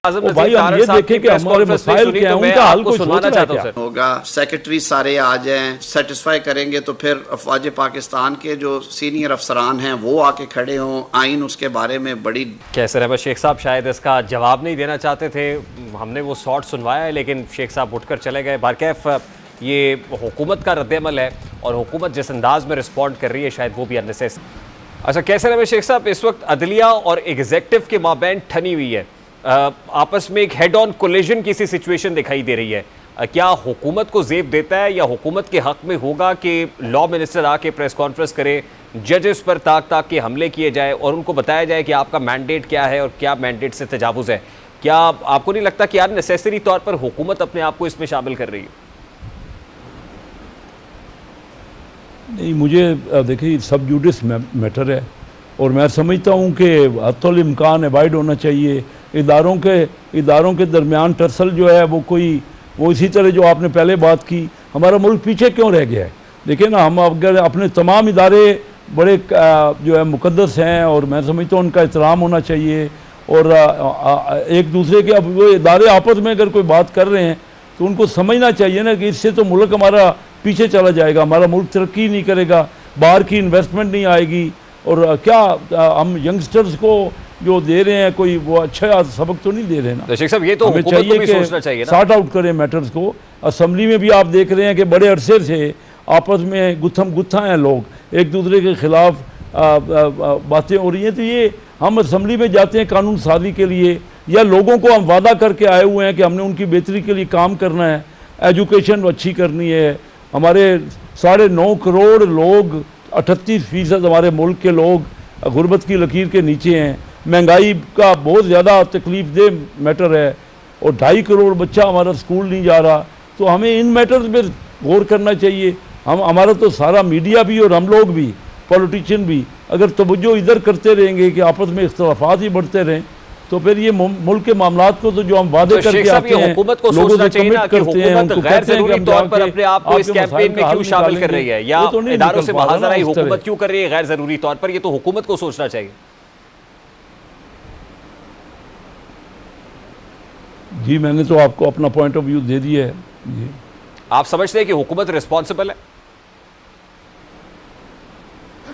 भाई हम ये देखें कि हमारे मसाइल क्या हैं, उनका हल कोई सोचना चाहता हूं। होगा सेक्रेटरी सारे आ जाएं, सेटिस्फाई करेंगे तो फिर अफवाज पाकिस्तान के जो सीनियर अफसरान हैं वो आके खड़े हों, आइन उसके बारे में बड़ी। कैसर अहमद शेख साहब शायद इसका जवाब नहीं देना चाहते थे, हमने वो शॉट सुनवाया है लेकिन शेख साहब उठकर चले गए। बारकैफ ये हुकूमत का रद्द-ए-अमल है और हुकूमत जिस अंदाज में रिस्पॉन्ड कर रही है शायद वो भी अननेसेसरी। अच्छा कैसर अहमद शेख साहब, इस वक्त अदलिया और एग्जेक्टिव के माबैन ठनी हुई है, आपस में एक हेड ऑन कोलिजन की सी सिचुएशन दिखाई दे रही है। क्या हुकूमत को जेब देता है या हुकूमत के हक में होगा कि लॉ मिनिस्टर आके प्रेस कॉन्फ्रेंस करे, जजेस पर ताक के हमले किए जाए और उनको बताया जाए कि आपका मैंडेट क्या है और क्या मैंडेट से तजावुज़ है? क्या आपको नहीं लगता कि यार नेसेसरी तौर पर हुकूमत अपने आप को इसमें शामिल कर रही है? नहीं, मुझे देखिए सब जुडिस मैटर है और मैं समझता हूँ कि हत्तुल इम्कान अवॉइड होना चाहिए। इदारों के दरमियान टर्सल जो है वो इसी तरह जो आपने पहले बात की, हमारा मुल्क पीछे क्यों रह गया है? देखिए ना, हम अगर अपने तमाम इदारे बड़े जो है मुकद्दस हैं और मैं समझता हूँ उनका एहतराम होना चाहिए और एक दूसरे के, अब वो इदारे आपस में अगर कोई बात कर रहे हैं तो उनको समझना चाहिए ना कि इससे तो मुल्क हमारा पीछे चला जाएगा, हमारा मुल्क तरक्की नहीं करेगा, बाहर की इन्वेस्टमेंट नहीं आएगी। और क्या हम यंगस्टर्स को जो दे रहे हैं कोई वो अच्छा सबक तो नहीं दे रहे ना? शेख साहब ये तो हुकूमत को भी सोचना चाहिए ना, सॉर्ट आउट करें मैटर्स को। असेंबली में भी आप देख रहे हैं कि बड़े अरसे से आपस में गुत्था हैं लोग, एक दूसरे के खिलाफ बातें हो रही हैं। तो ये हम असेंबली में जाते हैं कानून साजी के लिए या लोगों को हम वादा करके आए हुए हैं कि हमने उनकी बेहतरी के लिए काम करना है, एजुकेशन अच्छी करनी है। हमारे 9.5 करोड़ लोग, 38% हमारे मुल्क के लोग गुर्बत की लकीर के नीचे हैं, महंगाई का बहुत ज़्यादा तकलीफ दे मैटर है और 2.5 करोड़ बच्चा हमारा स्कूल नहीं जा रहा। तो हमें इन मैटर्स पर गौर करना चाहिए। हमारा तो सारा मीडिया भी और हम लोग भी, पॉलिटिशियन भी, अगर तवज्जो इधर करते रहेंगे कि आपस में इख्तलाफात ही बढ़ते रहें तो फिर ये मुल्क के मामलात को तो जो हम वादे करके आते हैं, हुकूमत को सोचना चाहिए ना कि हुकूमत गैर जरूरी तौर पर अपने आप को इस कैंपेन में क्यों शामिल कर रही है या इदारों से महाजराई हुकूमत क्यों कर रही है गैर जरूरी तौर पर? ये तो हुकूमत को सोचना चाहिए। जी मैंने तो आपको अपना पॉइंट ऑफ व्यू दे दिया है। जी आप समझते हैं कि हुकूमत रिस्पॉन्सिबल है?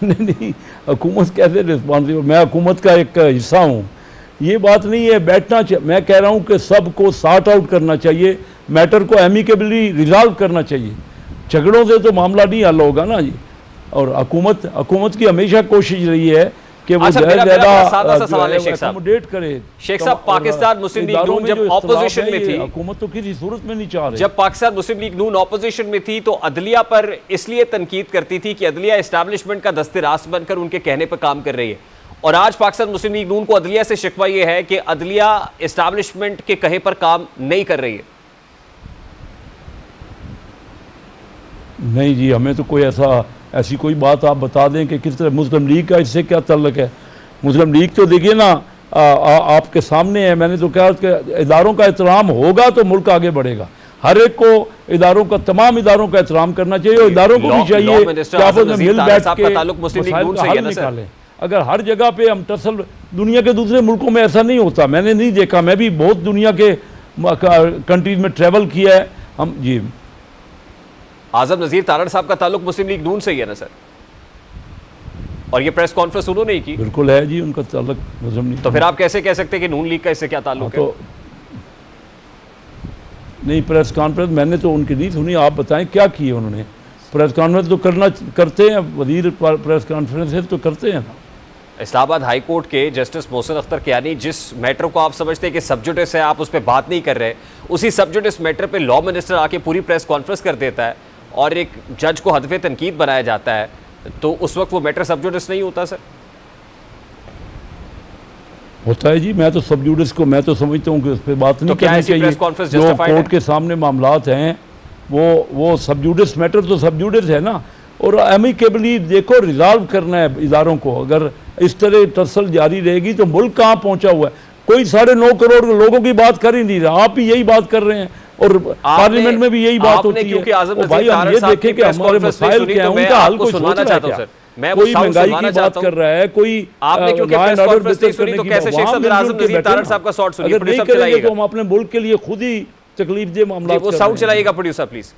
नहीं, हुकूमत कैसे रिस्पॉन्सिबल? मैं हुकूमत का एक हिस्सा हूँ, ये बात नहीं है। बैठना मैं कह रहा हूँ कि सबको सॉर्ट आउट करना चाहिए, मैटर को एमिकेबली रिजॉल्व करना चाहिए। झगड़ों से तो मामला नहीं हल होगा ना जी। और हुकूमत की हमेशा कोशिश रही है कि वो अकोमोडेट करे। शेख साहब, पाकिस्तान मुस्लिम लीग नून जब ऑपोजिशन में थी, हुकूमत तो किसी सूरत में नहीं चाह रही। जब पाकिस्तान मुस्लिम लीग नून ऑपोजिशन में थी तो अदलिया पर इसलिए तनकीद करती थी कि अदलिया एस्टैब्लिशमेंट का दस्ते रास्त बनकर उनके कहने पर काम कर रही है। और आज पाकिस्तान मुस्लिम लीग नून को अदलिया से शिकवा यह है कि अदलिया एस्टैब्लिशमेंट के कहे पर काम नहीं कर रही है। नहीं जी, हमें तो कोई ऐसी कोई बात आप बता दें कि किस तरह मुस्लिम लीग का इससे क्या ताल्लुक है? मुस्लिम लीग तो देखिए ना आपके सामने है। मैंने तो कहा कि इदारों का एहतराम होगा तो मुल्क आगे बढ़ेगा। हर एक को इदारों का, तमाम इदारों का एहतराम करना चाहिए और इदारों को भी चाहिए कि आपस में मिल बैठ के हल निकालें। अगर हर जगह पे हम टसल, दुनिया के दूसरे मुल्कों में ऐसा नहीं होता, मैंने नहीं देखा। मैं भी बहुत दुनिया के कंट्रीज में ट्रैवल किया है। हम जी आजम नज़ीर तारड़ साहब का ताल्लुक मुस्लिम लीग नून से ही है ना सर? और ये प्रेस कॉन्फ्रेंस उन्होंने ही की। बिल्कुल है जी, उनका ताल्लुक मुस्लिम लीग। तो फिर आप कैसे कह सकते हैं कि नून लीग का इससे क्या ताल्लुक है? नहीं, प्रेस कॉन्फ्रेंस मैंने तो उनकी नहीं सुनी, आप बताएं क्या किए उन्होंने? प्रेस कॉन्फ्रेंस तो करते हैं, वजीर प्रेस कॉन्फ्रेंस तो करते हैं ना। इस्लामाबाद हाई कोर्ट के जस्टिस मोहसिन अख्तर कियानी जिस मैटर को आप समझते हैं कि सब्जुडिस है, आप उस पर बात नहीं कर रहे, उसी सब्जुडिस मैटर पे लॉ मिनिस्टर आके पूरी प्रेस कॉन्फ्रेंस कर देता है और एक जज को हदफ तनकीद बनाया जाता है, तो उस वक्त वो मैटर सब्जुडिस नहीं होता सर? होता है जी। मैं तो सब्जुडिस को मैं तो समझता हूँ कि उस पर बात नहीं करनी चाहिए। जो कोर्ट के सामने मामलात हैं वो सब्जुडिस मैटर तो सब्जुडिस है ना। और एमिकेबली देखो रिजॉल्व करना है इदारों को। अगर इस तरह टसल जारी रहेगी तो मुल्क कहाँ पहुँचा हुआ है? कोई 9.5 करोड़ लोगों की बात कर ही नहीं रहा। आप भी यही बात कर रहे हैं और पार्लियामेंट में भी यही बात होती है। भाई हम ये देखें कि हमारे मसाइल क्या हैं, उनका हल कोई सोचना चाहता हूं सर। मैं वो कोई साउंड महंगाई सुनवाना की बात चाहता हूं। कर रहा है, कोई आपने क्योंकि law press and order conference नहीं बेहतर सुनी, करने तो की कैसे शेख वहाँ साहब मिलजुल आजम के नजीर बैठे तारड़ ना। साहब का शॉट सुनिए, अगर नहीं प्रोड्यूसर करेंगे चलाइएगा तो हम अपने मुल्क के लिए खुद ही तकलीफ दे मामला। वो साउंड चलाइएगा प्रोड्यूसर प्लीज।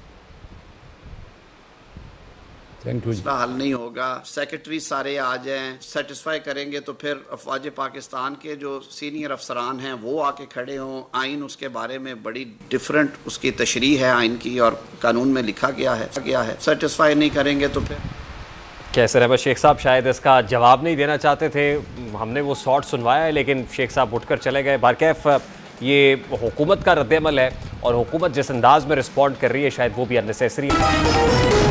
Thank you. मसला हल नहीं होगा, सेक्रेटरी सारे आ जाएं, सेटिस्फाई करेंगे तो फिर अफवाज पाकिस्तान के जो सीनियर अफसरान हैं वो आके खड़े हों। आइन उसके बारे में बड़ी डिफरेंट उसकी तशरीह है आइन की और कानून में लिखा गया है। सेटिस्फाई नहीं करेंगे तो फिर कैसर अहमद शेख साहब शायद इसका जवाब नहीं देना चाहते थे, हमने वो शॉट सुनवाया है लेकिन शेख साहब उठकर चले गए। बारकैफ ये हुकूमत का रद्द अमल है और हुकूमत जिस अंदाज में रिस्पॉन्ड कर रही है शायद वो भी अननेसेसरी है।